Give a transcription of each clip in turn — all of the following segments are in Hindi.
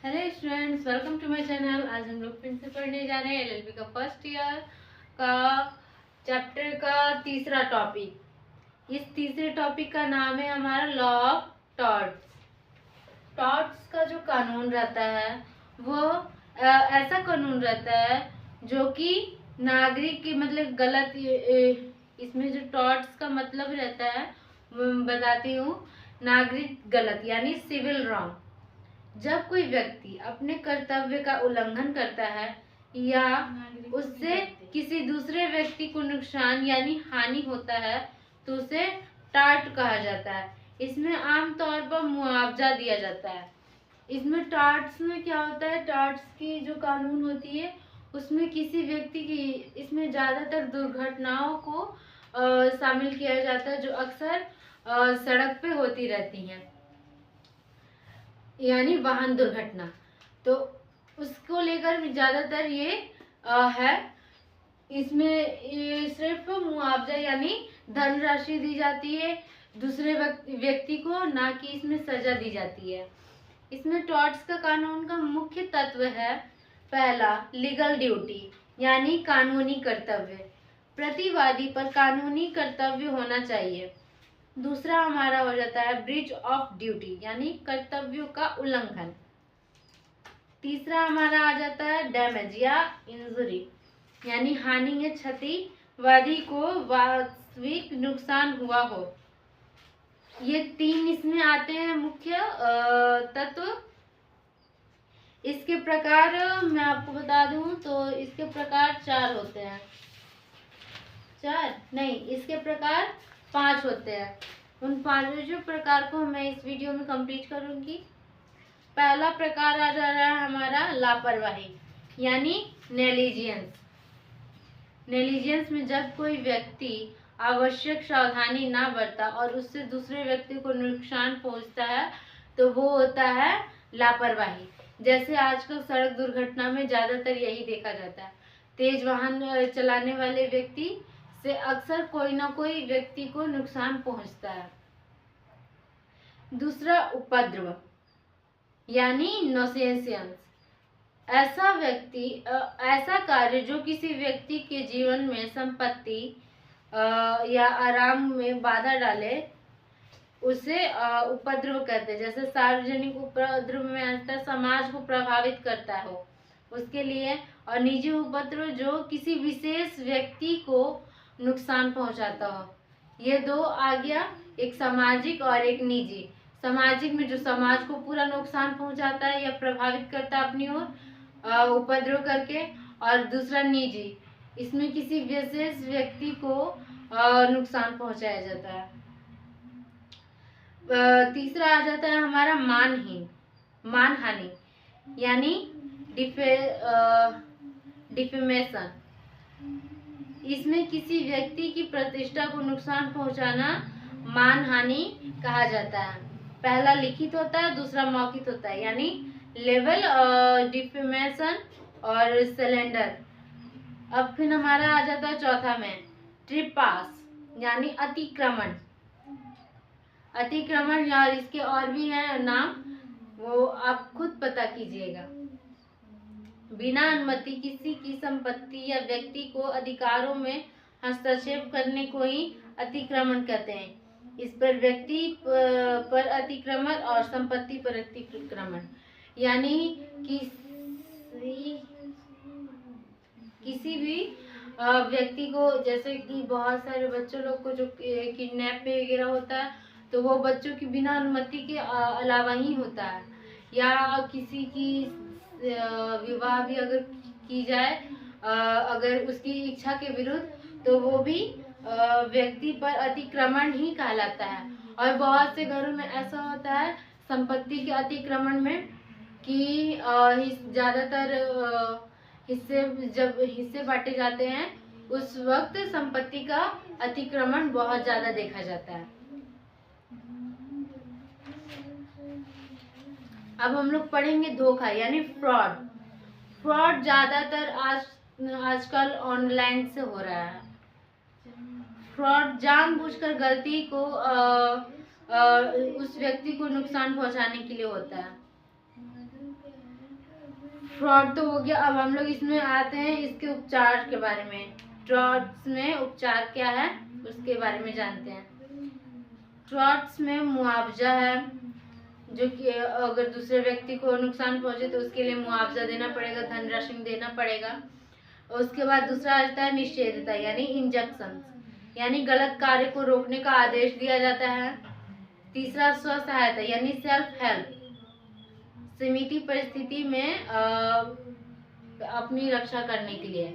Hello students, welcome to my channel. आज हम लोग फिर से पढ़ने जा रहे हैं एलएलबी का फर्स्ट ईयर का चैप्टर का तीसरा टॉपिक। इस तीसरे टॉपिक का नाम है हमारा लॉ ऑफ टॉर्ट्स। टॉर्ट्स का जो कानून रहता है वो ऐसा कानून रहता है जो कि नागरिक की मतलब गलत इसमें जो टॉर्ट्स का मतलब रहता है बताती हूँ। नागरिक गलत यानी सिविल रॉन्ग। जब कोई व्यक्ति अपने कर्तव्य का उल्लंघन करता है या उससे किसी दूसरे व्यक्ति को नुकसान यानी हानि होता है तो उसे टार्ट कहा जाता है। इसमें आमतौर पर मुआवजा दिया जाता है। इसमें टार्ट्स में क्या होता है, टार्ट्स की जो कानून होती है उसमें किसी व्यक्ति की इसमें ज़्यादातर दुर्घटनाओं को शामिल किया जाता है जो अक्सर सड़क पे होती रहती हैं, यानी वाहन दुर्घटना। तो उसको लेकर ज्यादातर ये है। इसमें ये सिर्फ मुआवजा यानी धनराशि दी जाती है दूसरे व्यक्ति को, ना कि इसमें सजा दी जाती है। इसमें टॉर्ट्स का कानून का मुख्य तत्व है पहला, लीगल ड्यूटी यानी कानूनी कर्तव्य। प्रतिवादी पर कानूनी कर्तव्य होना चाहिए। दूसरा हमारा हो जाता है ब्रीच ऑफ ड्यूटी यानी कर्तव्यों का उल्लंघन। तीसरा हमारा आ जाता है डैमेज या इंजरी यानी हानि या क्षति, वादी को वास्तविक नुकसान हुआ हो। ये तीन इसमें आते हैं मुख्य तत्व। इसके प्रकार मैं आपको बता दूं तो इसके प्रकार चार होते हैं। चार नहीं, इसके प्रकार 5 होते हैं। उन पांचों प्रकार को मैं इस वीडियो में कंप्लीट करूंगी। पहला प्रकार आ जा रहा है हमारा लापरवाही यानी नेलिजेंस। नेलिजेंस में जब कोई व्यक्ति आवश्यक सावधानी ना बरता और उससे दूसरे व्यक्ति को नुकसान पहुंचता है तो वो होता है लापरवाही। जैसे आजकल सड़क दुर्घटना में ज्यादातर यही देखा जाता है। तेज वाहन चलाने वाले व्यक्ति से अक्सर कोई ना कोई व्यक्ति को नुकसान पहुंचता है। दूसरा उपद्रव यानी नोसेंसियंस। ऐसा कार्य जो किसी व्यक्ति के जीवन में संपत्ति या आराम में बाधा डाले उसे उपद्रव कहते हैं। जैसे सार्वजनिक उपद्रव में अंतर समाज को प्रभावित करता हो उसके लिए, और निजी उपद्रव जो किसी विशेष व्यक्ति को नुकसान पहुंचाता हो। ये दो आ गया, एक सामाजिक और एक निजी। सामाजिक में जो समाज को पूरा नुकसान पहुंचाता है या प्रभावित करता है अपनी ओर उपद्रव करके, और दूसरा निजी, इसमें किसी विशेष व्यक्ति को नुकसान पहुंचाया जाता है। तीसरा आ जाता है हमारा मानहानि यानी डिफेमेशन। इसमें किसी व्यक्ति की प्रतिष्ठा को नुकसान पहुंचाना मानहानि कहा जाता है। पहला लिखित होता है, दूसरा मौखिक होता है यानी लेवल डिफेमेशन और सिलेंडर। अब फिर हमारा आ जाता है चौथा में ट्रिपास यानी अतिक्रमण। अतिक्रमण या इसके और भी हैं नाम, वो आप खुद पता कीजिएगा। बिना अनुमति किसी की संपत्ति या व्यक्ति को अधिकारों में हस्तक्षेप करने को ही अतिक्रमण कहते हैं। इस पर व्यक्ति पर अतिक्रमण और संपत्ति पर अतिक्रमण यानी किसी भी व्यक्ति को, जैसे कि बहुत सारे बच्चों लोग को जो किडनैप वगैरह होता है तो वो बच्चों की बिना अनुमति के अलावा ही होता है। या किसी की विवाह भी अगर की जाए अगर उसकी इच्छा के विरुद्ध, तो वो भी व्यक्ति पर अतिक्रमण ही कहलाता है। और बहुत से घरों में ऐसा होता है संपत्ति के अतिक्रमण में कि ज्यादातर जब हिस्से बांटे जाते हैं उस वक्त संपत्ति का अतिक्रमण बहुत ज्यादा देखा जाता है। अब हम लोग पढ़ेंगे धोखा यानी फ्रॉड। फ्रॉड ज्यादातर आजकल ऑनलाइन से हो रहा है। फ्रॉड जानबूझकर गलती को उस व्यक्ति को नुकसान पहुंचाने के लिए होता है। फ्रॉड तो हो गया, अब हम लोग इसमें आते हैं इसके उपचार के बारे में। टॉर्ट्स में उपचार क्या है उसके बारे में जानते हैं। टॉर्ट्स में मुआवजा है, जो कि अगर दूसरे व्यक्ति को नुकसान पहुंचे तो उसके लिए मुआवजा देना पड़ेगा, धनराशि देना पड़ेगा। और उसके बाद दूसरा आता है निषेधता यानी इंजक्शन, यानी गलत कार्य को रोकने का आदेश दिया जाता है। तीसरा स्व सहायता यानी सेल्फ हेल्प, सीमित परिस्थिति में अपनी रक्षा करने के लिए।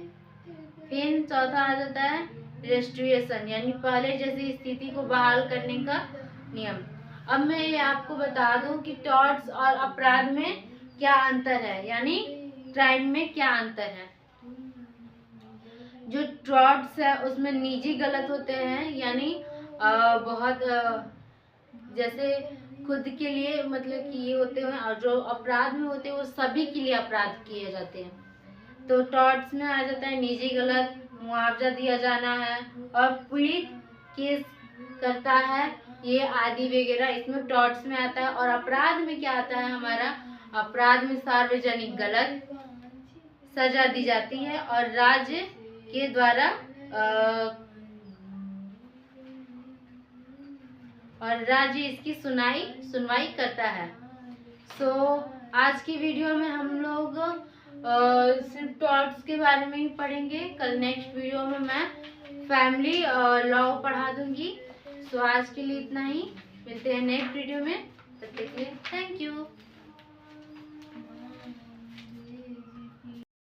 फिर चौथा आ जाता है रेस्टोरेशन यानी पहले जैसी स्थिति को बहाल करने का नियम। अब मैं ये आपको बता दूं कि टॉर्ट्स और अपराध में क्या अंतर है, यानी क्राइम में क्या अंतर है। जो टॉर्ट्स है उसमें निजी गलत होते हैं, यानी बहुत जैसे खुद के लिए मतलब कि ये होते हैं, और जो अपराध में होते हैं वो सभी के लिए अपराध किए जाते हैं। तो टॉर्ट्स में आ जाता है निजी गलत, मुआवजा दिया जाना है और पीड़ित केस करता है, ये आदि वगैरह इसमें टॉर्ट्स में आता है। और अपराध में क्या आता है हमारा, अपराध में सार्वजनिक गलत सजा दी जाती है और राज्य के द्वारा और राज्य इसकी सुनवाई करता है। आज की वीडियो में हम लोग सिर्फ टॉर्ट्स के बारे में ही पढ़ेंगे। कल नेक्स्ट वीडियो में मैं फैमिली लॉ पढ़ा दूंगी। आज के लिए इतना ही, मिलते हैं नेक्स्ट वीडियो में, तब तक के लिए थैंक यू।